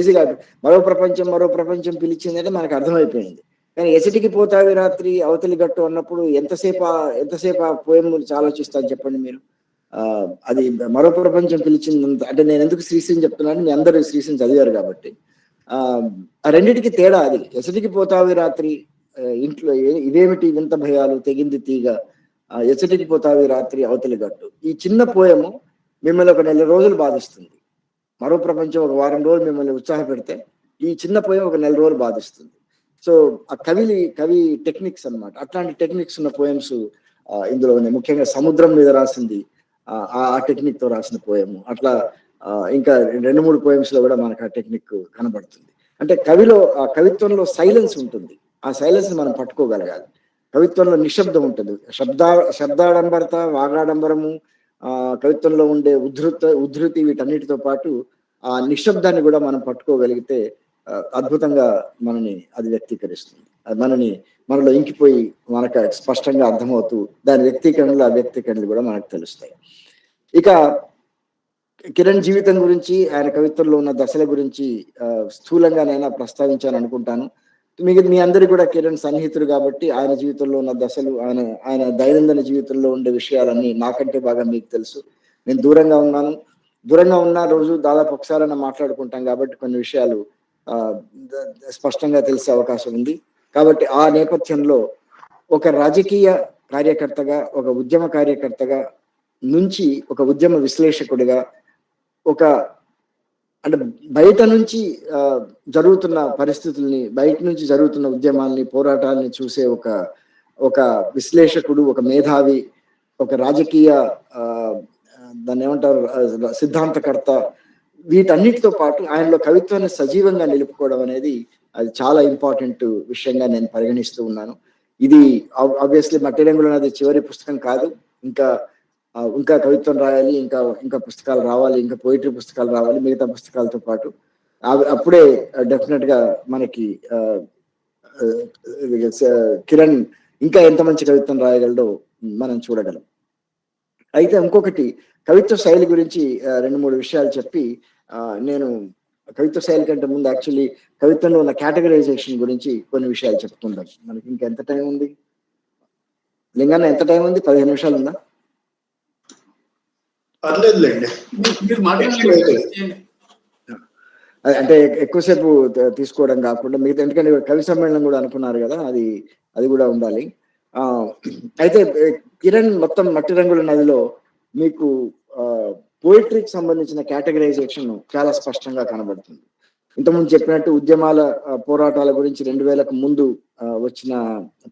ఈజీగా మరో ప్రపంచం పిలిచిందంటే మనకు అర్థమైపోయింది. కానీ ఎసటికి పోతావి రాత్రి అవతలి గట్టు అన్నప్పుడు ఎంతసేపు ఆ పోయం గురించి ఆలోచిస్తాను చెప్పండి మీరు. అది మరో ప్రపంచం పిలిచిందంత అంటే నేను ఎందుకు శ్రీశ్రీని చెప్తున్నాను, మీ అందరూ శ్రీశ్రీని చదివారు కాబట్టి. ఆ రెండింటికి తేడా అది. ఎసటికి పోతావి రాత్రి, ఇంట్లో ఇవేమిటి వింత భయాలు, తెగింది తీగ, ఎసటికి పోతావి రాత్రి అవతలి గట్టు. ఈ చిన్న పోయము మిమ్మల్ని ఒక 4 రోజులు బాధిస్తుంది. మరో ప్రపంచం ఒక వారం రోజులు మిమ్మల్ని ఉత్సాహపెడితే ఈ చిన్న పోయం ఒక 4 రోజులు బాధిస్తుంది. సో ఆ కవి టెక్నిక్స్ అన్నమాట. అట్లాంటి టెక్నిక్స్ ఉన్న పోయమ్స్ ఇందులో ఉన్నాయి. ముఖ్యంగా సముద్రం మీద రాసింది ఆ టెక్నిక్ తో రాసిన పోయము. అట్లా ఇంకా 2-3 పోయమ్స్ లో కూడా మనకు ఆ టెక్నిక్ కనబడుతుంది. అంటే కవిత్వంలో సైలెన్స్ ఉంటుంది. ఆ సైలెన్స్ మనం పట్టుకోగలగాలి. కవిత్వంలో నిశ్శబ్దం ఉంటుంది. శబ్దాడంబరత, వాగాడంబరము, కవిత్వంలో ఉండే ఉద్ధృతి వీటన్నిటితో పాటు ఆ నిశ్శబ్దాన్ని కూడా మనం పట్టుకోగలిగితే అద్భుతంగా అది వ్యక్తీకరిస్తుంది. మనలో ఇంకిపోయి మనకు స్పష్టంగా అర్థమవుతూ దాని వ్యక్తీకరణలు, ఆ వ్యక్తీకరణలు కూడా మనకు తెలుస్తాయి. ఇక కిరణ్ జీవితం గురించి, ఆయన కవిత్వంలో ఉన్న దశల గురించి స్థూలంగా నేను ప్రస్తావించాను అనుకుంటాను. మీ అందరికీ కూడా కిరణ్ సన్నిహితుడు కాబట్టి ఆయన జీవితంలో ఉన్న దశలు, ఆయన దైనందిన జీవితంలో ఉండే విషయాలన్నీ నాకంటే బాగా మీకు తెలుసు. నేను దూరంగా ఉన్న రోజు దాదాపు ఒకసారైనా మాట్లాడుకుంటాం కాబట్టి కొన్ని విషయాలు స్పష్టంగా తెలిసే అవకాశం ఉంది. కాబట్టి ఆ నేపథ్యంలో ఒక రాజకీయ కార్యకర్తగా, ఒక ఉద్యమ కార్యకర్తగా నుంచి ఒక ఉద్యమ విశ్లేషకుడిగా, అంటే బయట నుంచి జరుగుతున్న పరిస్థితుల్ని, బయట నుంచి జరుగుతున్న ఉద్యమాల్ని, పోరాటాలని చూసే ఒక విశ్లేషకుడు, ఒక మేధావి, ఒక రాజకీయ దాన్ని ఏమంటారు సిద్ధాంతకర్త, వీటన్నిటితో పాటు ఆయనలో కవిత్వాన్ని సజీవంగా నిలుపుకోవడం అనేది అది చాలా ఇంపార్టెంట్ విషయంగా నేను పరిగణిస్తూ ఉన్నాను. ఇది ఆబ్వియస్లీ మట్టి రంగులు అనేది చివరి పుస్తకం కాదు. ఇంకా కవిత్వం రాయాలి, ఇంకా పుస్తకాలు రావాలి, ఇంకా పోయిటరీ పుస్తకాలు రావాలి మిగతా పుస్తకాలతో పాటు. అప్పుడే డెఫినెట్ గా మనకి కిరణ్ ఇంకా ఎంత మంచి కవిత్వం రాయగలడో మనం చూడగలం. అయితే ఇంకొకటి కవిత్వ శైలి గురించి 2-3 విషయాలు చెప్పి నేను కవిత్వ శైలి కంటే ముందు యాక్చువల్లీ కవిత్వంలో ఉన్న కేటగరైజేషన్ గురించి కొన్ని విషయాలు చెప్పుకుందాం. మనకి ఇంకా ఎంత టైం ఉంది లింగన్న? ఎంత టైం ఉంది? 15 నిమిషాలు ఉందా? అంటే ఎక్కువసేపు తీసుకోవడం కాకుండా మిగతా, ఎందుకంటే కవి సమ్మేళనం కూడా అనుకున్నారు కదా, అది కూడా ఉండాలి. అయితే కిరణ్ మొత్తం మట్టి రంగుల నదిలో మీకు పోయిటరీకి సంబంధించిన కేటగరైజేషన్ చాలా స్పష్టంగా కనబడుతుంది. ఇంతకుముందు చెప్పినట్టు ఉద్యమాల పోరాటాల గురించి 2000కు ముందు వచ్చిన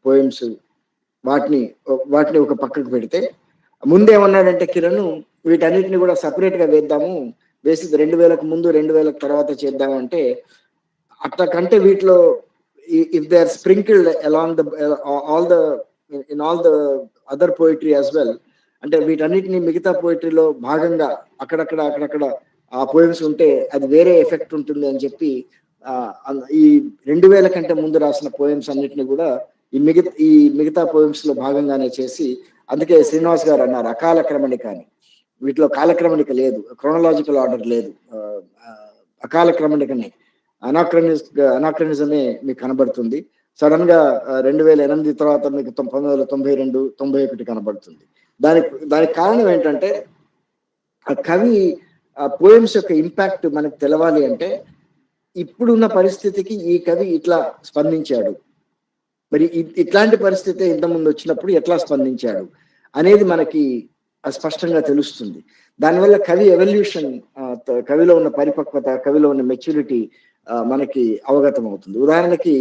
పోయమ్స్, వాటిని ఒక పక్కకు పెడితే ముందేమన్నాడంటే కిరణ్, వీటన్నిటిని కూడా సపరేట్ గా వేసి 2000కు ముందు 2000కు తర్వాత చేద్దామంటే, అట్లా కంటే వీటిలో if they are sprinkled along in all the other poetry as well, అంటే వీటన్నిటిని మిగతా పోయిటరీలో భాగంగా అక్కడక్కడ ఆ పోయమ్స్ ఉంటే అది వేరే ఎఫెక్ట్ ఉంటుంది అని చెప్పి ఈ 2000 కంటే ముందు రాసిన పోయమ్స్ అన్నిటిని కూడా ఈ మిగతా పోయమ్స్ లో భాగంగానే చేసి, అందుకే శ్రీనివాస్ గారు అన్నారు అకాల క్రమణిక అని. వీటిలో కాలక్రమణిక లేదు, క్రోనలాజికల్ ఆర్డర్ లేదు, అకాల క్రమణికనే, అనాక్రనిజమే మీకు కనబడుతుంది. సడన్ గా 2008 తర్వాత మీకు 1992, 91 కనబడుతుంది. దానికి కారణం ఏంటంటే ఆ కవి పోయమ్స్ యొక్క ఇంపాక్ట్ మనకు తెలవాలి అంటే ఇప్పుడున్న పరిస్థితికి ఈ కవి ఇట్లా స్పందించాడు, మరి ఇట్లాంటి పరిస్థితి ఇంతకుముందు వచ్చినప్పుడు ఎట్లా స్పందించాడు అనేది మనకి స్పష్టంగా తెలుస్తుంది. దానివల్ల కవి ఎవల్యూషన్, కవిలో ఉన్న పరిపక్వత, కవిలో ఉన్న మెచ్యూరిటీ మనకి అవగతం అవుతుంది. ఉదాహరణకి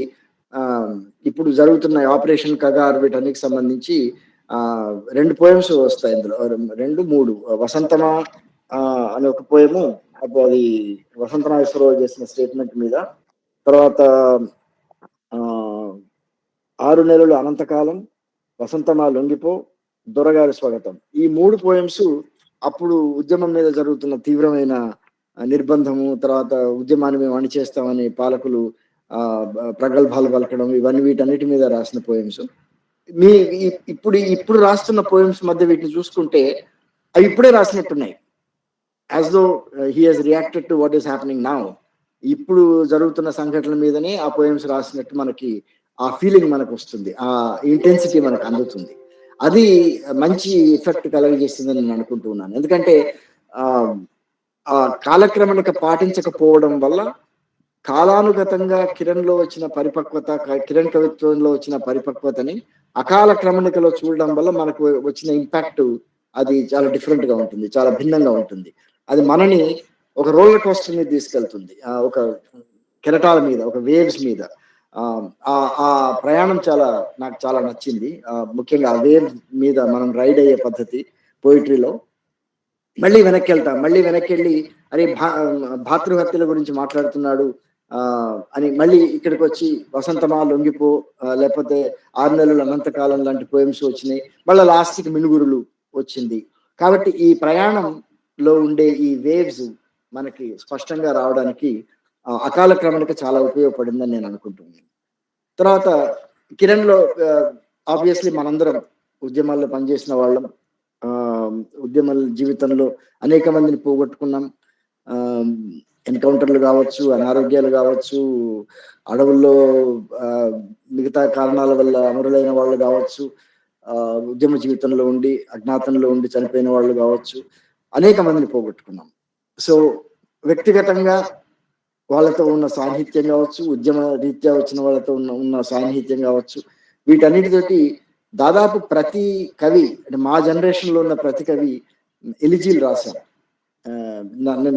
ఇప్పుడు జరుగుతున్న ఆపరేషన్ కగార్ వీటన్నిటికి సంబంధించి 2 పోయమ్స్ వస్తాయి ఇందులో, 2-3. వసంతమా అనే ఒక పోయము, అది వసంత నాగేశ్వరరావు చేసిన స్టేట్మెంట్ మీద. తర్వాత 6 నెలలు అనంతకాలం, వసంతమా లొంగిపో, దొరగారి స్వాగతం. ఈ 3 పోయమ్స్ అప్పుడు ఉద్యమం మీద జరుగుతున్న తీవ్రమైన నిర్బంధము, తర్వాత ఉద్యమాన్ని మేము అణిచేస్తామని పాలకులు ప్రగల్భాలు పలకడం, వీటన్నిటి మీద రాసిన పోయమ్స్. ఇప్పుడు రాస్తున్న పోయమ్స్ మధ్య వీటిని చూసుకుంటే అవి ఇప్పుడే రాసినట్టున్నాయి, as though he has reacted to what is happening now. ఇప్పుడు జరుగుతున్న సంఘటనల మీదనే ఆ పోయమ్స్ రాసినట్టు మనకి ఆ ఫీలింగ్ మనకొస్తుంది. ఆ ఇంటెన్సిటీ మనకు అందుతుంది. అది మంచి ఎఫెక్ట్ కలుగజేస్తుందని నేను అనుకుంటూ ఉన్నాను. ఎందుకంటే ఆహ్, ఆ కాలక్రమణిక పాటించకపోవడం వల్ల కాలానుగతంగా కిరణ్‌లో వచ్చిన పరిపక్వత, కిరణ్ కవిత్వంలో వచ్చిన పరిపక్వతని అకాల క్రమణికలో చూడడం వల్ల మనకు వచ్చిన ఇంపాక్ట్ అది చాలా డిఫరెంట్‌గా ఉంటుంది. చాలా భిన్నంగా ఉంటుంది. అది మనని ఒక రోలర్ కోస్టర్ మీద తీసుకెళ్తుంది. ఒక కెరటాల మీద, ఒక వేవ్స్ మీద. ఆ ప్రయాణం నాకు చాలా నచ్చింది. ముఖ్యంగా ఆ వేవ్ మీద మనం రైడ్ అయ్యే పద్ధతి పోయెట్రీలో. మళ్ళీ వెనక్కెళ్తాం. మళ్ళీ వెనక్కెళ్ళి అరే! భాతృహత్యల గురించి మాట్లాడుతున్నాడు అని మళ్ళీ ఇక్కడికొచ్చి 'వసంతమా లొంగిపో' లేపోతే 'ఆరు నెలలు అనంతకాలం' లాంటి పోయెమ్స్ వచ్చినాయి. మళ్ళా లాస్ట్‌కి 'మినుగురులు' వచ్చింది. కాబట్టి ఈ ప్రయాణంలో ఉండే ఈ వేవ్స్ మనకి స్పష్టంగా రావడానికి అకాల క్రమణిక చాలా ఉపయోగపడిందని నేను అనుకుంటున్నాను. తర్వాత కిరణ్‌లో ఆబ్వియస్‌లీ మనందరం ఉద్యమాల్లో పనిచేసిన వాళ్ళం. ఆహ్, ఉద్యమ జీవితంలో అనేక మందిని పోగొట్టుకున్నాం. ఆహ్, ఎన్‌కౌంటర్‌లు గావచ్చు, అనారోగ్యాలు గావచ్చు, అడవుల్లో మిగతా కారణాల వల్ల అమరులైన వాళ్ళు గావచ్చు, ఉద్యమ జీవితంలో ఉండి, అజ్ఞాతంలో ఉండి చనిపోయిన వాళ్ళు గావచ్చు, అనేక మందిని పోగొట్టుకున్నాం. సో, వ్యక్తిగతంగా వాళ్ళతో ఉన్న సాన్నిహిత్యం గావచ్చు, ఉద్యమ రీత్యా వచ్చిన వాళ్ళతో ఉన్న సాన్నిహిత్యం గావచ్చు, వీటన్నిటితోటి దాదాపు ప్రతి కవి అంటే మా జనరేషన్‌లో ఉన్న ప్రతి కవి ఎలిజీలు రాశారు.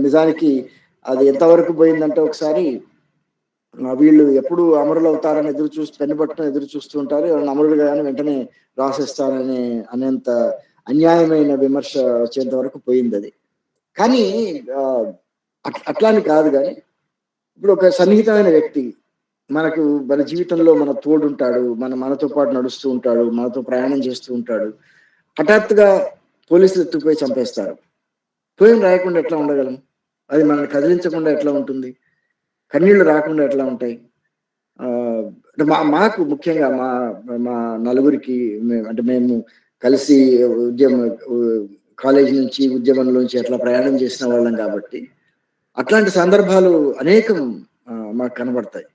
నిజానికి అది ఎంతవరకు పోయిందంటే ఒకసారి వీళ్ళు ఎప్పుడు అమరులవుతారని పెన్ను పట్టుకొని ఎదురు చూస్తూ ఉంటారు. ఎవరైనా అమరులు గాని వెంటనే రాసేస్తారని అనేంత అన్యాయమైన విమర్శ వచ్చేంత వరకు పోయిందది. కానీ ఆహ్, అట్లా అని కాదు గానీ, ఇప్పుడు ఒక సన్నిహితమైన వ్యక్తి మనకు మన జీవితంలో మన తోడుంటాడు. మనతో పాటు నడుస్తూ ఉంటాడు. మనతో ప్రయాణం చేస్తూ ఉంటాడు. హఠాత్తుగా పోలీసులు ఎత్తుకుపోయి చంపేస్తారు. పోయం రాయకుండా ఎట్లా ఉండగలం? అది మనల్ని కదిలించకుండా ఎట్లా ఉంటుంది? కన్నీళ్లు రాకుండా ఎట్లా ఉంటాయి? అంటే మాకు ముఖ్యంగా మా నలుగురికి మేము కలిసి ఉద్యమ ఉ కాలేజీ నుంచి, ఉద్యమంలోంచి అట్లా ప్రయాణం చేసిన వాళ్ళం కాబట్టి, అట్లాంటి సందర్భాలు అనేకం మాకు కనబడతాయి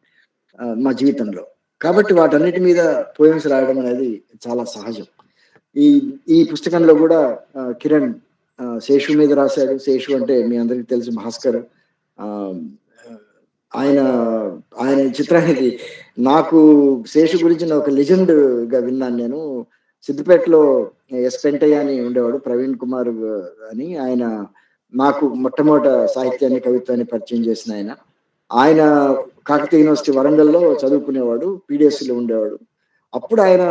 మా జీవితంలో. కాబట్టి వాటన్నిటి మీద పోయెమ్స్ రాయడం అనేది చాలా సహజం. ఈ ఈ పుస్తకంలో గూడా కిరణ్ 'శేషు' మీద రాశాడు. 'శేషు' అంటే మీ అందరికి తెలుసు 'భాస్కర్'. ఆహ్, ఆయన ఆయన చిత్రానికి నాకు 'శేషు' గురించిన ఒక లెజెండ్‌గా విన్నాను నేను. సిద్దిపేటలో పెంటయ్య అని ఉండేవాడు. ప్రవీణ్ కుమార్ అని ఆయన నాకు మొట్టమొదట సాహిత్యాన్ని, కవిత్వాన్ని పరిచయం చేసిన ఆయన. ఆయన కాకతీయ యూనివర్సిటీ వరంగల్‌లో చదువుకునేవాడు. పీడీఎస్‌లో ఉండేవాడు. అప్పుడు ఆయన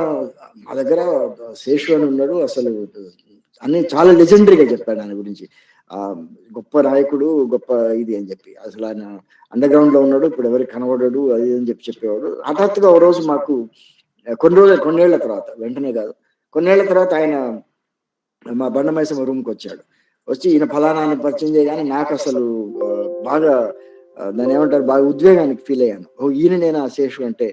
మా దగ్గర 'శేషు' అని ఉన్నాడు. అసలు అన్నీ చాలా లెజెండరీగా చెప్పాడు ఆయన గురించి. గొప్ప నాయకుడు, గొప్ప ఇది అని చెప్పి. అసలు ఆయన అండర్ గ్రౌండ్‌లో ఉన్నాడు. ఇప్పుడు ఎవరికి కనబడడు అది ఇది అని చెప్పేవాడు. హఠాత్తుగా ఓ రోజు మాకు కొన్నేళ్ల తర్వాత వెంటనే కాదు. కొన్నేళ్ల తర్వాత ఆయన మా బండ మైసమ్మ రూమ్‌కొచ్చాడు. వచ్చి ఈయన ఫలానా అని పరిచయం చేయగానే నాకసలు బాగా దాన్నేమంటారు బాగా ఉద్వేగానికి ఫీలయ్యాను. ఓహ్! ఈయననేనా శేషు అంటే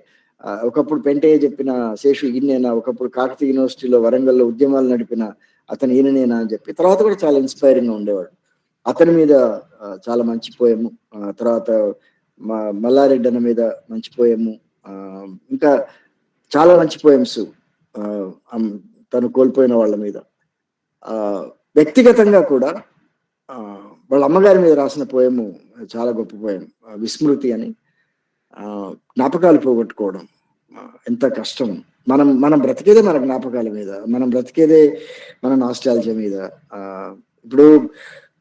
ఒకప్పుడు పెంటయ్య చెప్పిన శేషు ఈయనేనా? ఒకప్పుడు కాకతీయ యూనివర్సిటీలో వరంగల్‌లో ఉద్యమాలు నడిపిన అతను ఈయననేనా అని చెప్పి. తర్వాత కూడా చాలా ఇన్‌స్పైరింగ్‌గా ఉండేవాడు. అతని మీద చాలా మంచి పోయెము. తర్వాత మల్లారెడ్డి అన్న మీద మంచి పోయెము. ఇంకా చాలా మంచి పోయెమ్స్ తను కోల్పోయిన వాళ్ళ మీద. వ్యక్తిగతంగా కూడా వాళ్ళ అమ్మగారి మీద రాసిన పోయెము చాలా గొప్ప పోయెం. 'విస్మృతి' అని. జ్ఞాపకాలు పోగొట్టుకోవడం ఎంత కష్టం. మనం బ్రతికేదే మన జ్ఞాపకాల మీద. మనం బ్రతికేదే మన నాస్టాల్జియా మీద. ఇప్పుడు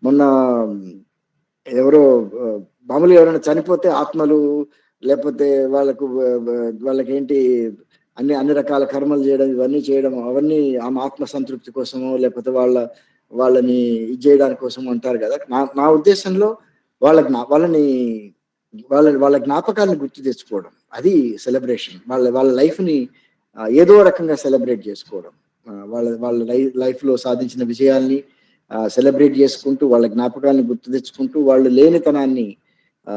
మొన్న ఎవరో మామూలుగా ఎవరైనా చనిపోతే ఆత్మలు లేపోతే వాళ్ళకేంటి అన్ని రకాల కర్మలు చేయడం, ఇవన్నీ చేయడం అవన్నీ ఆత్మ సంతృప్తి కోసమో లేకపోతే వాళ్ళని ఇది చేయడానికి కోసమో అంటారు కదా! నా ఉద్దేశంలో వాళ్ళని వాళ్ళ జ్ఞాపకాలను గుర్తు తెచ్చుకోవడం. అది సెలబ్రేషన్. వాళ్ళ లైఫ్‌ని ఏదో రకంగా సెలబ్రేట్ చేసుకోవడం. వాళ్ళ లైఫ్‌లో సాధించిన విజయాల్ని సెలబ్రేట్ చేసుకుంటూ, వాళ్ళ జ్ఞాపకాలను గుర్తు తెచ్చుకుంటూ, వాళ్ళు లేనితనాన్ని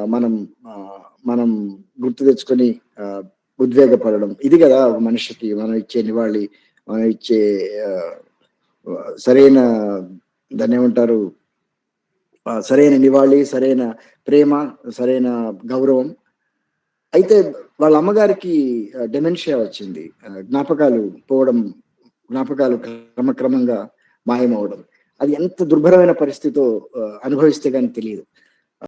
మనం మనం గుర్తు తెచ్చుకొని ఉద్వేగపడడం. ఇది గదా ఒక మనిషికి మనం ఇచ్చే నివాళి. మనం ఇచ్చే సరైన దాన్నేమంటారు సరైన నివాళి, సరైన ప్రేమ, సరైన గౌరవం. అయితే వాళ్ళ అమ్మగారికి డెమెన్షియా వచ్చింది. జ్ఞాపకాలు పోవడం, జ్ఞాపకాలు క్రమక్రమంగా మాయమవ్వడం. అది ఎంత దుర్భరమైన పరిస్థితో అనుభవిస్తే గాని తెలియదు.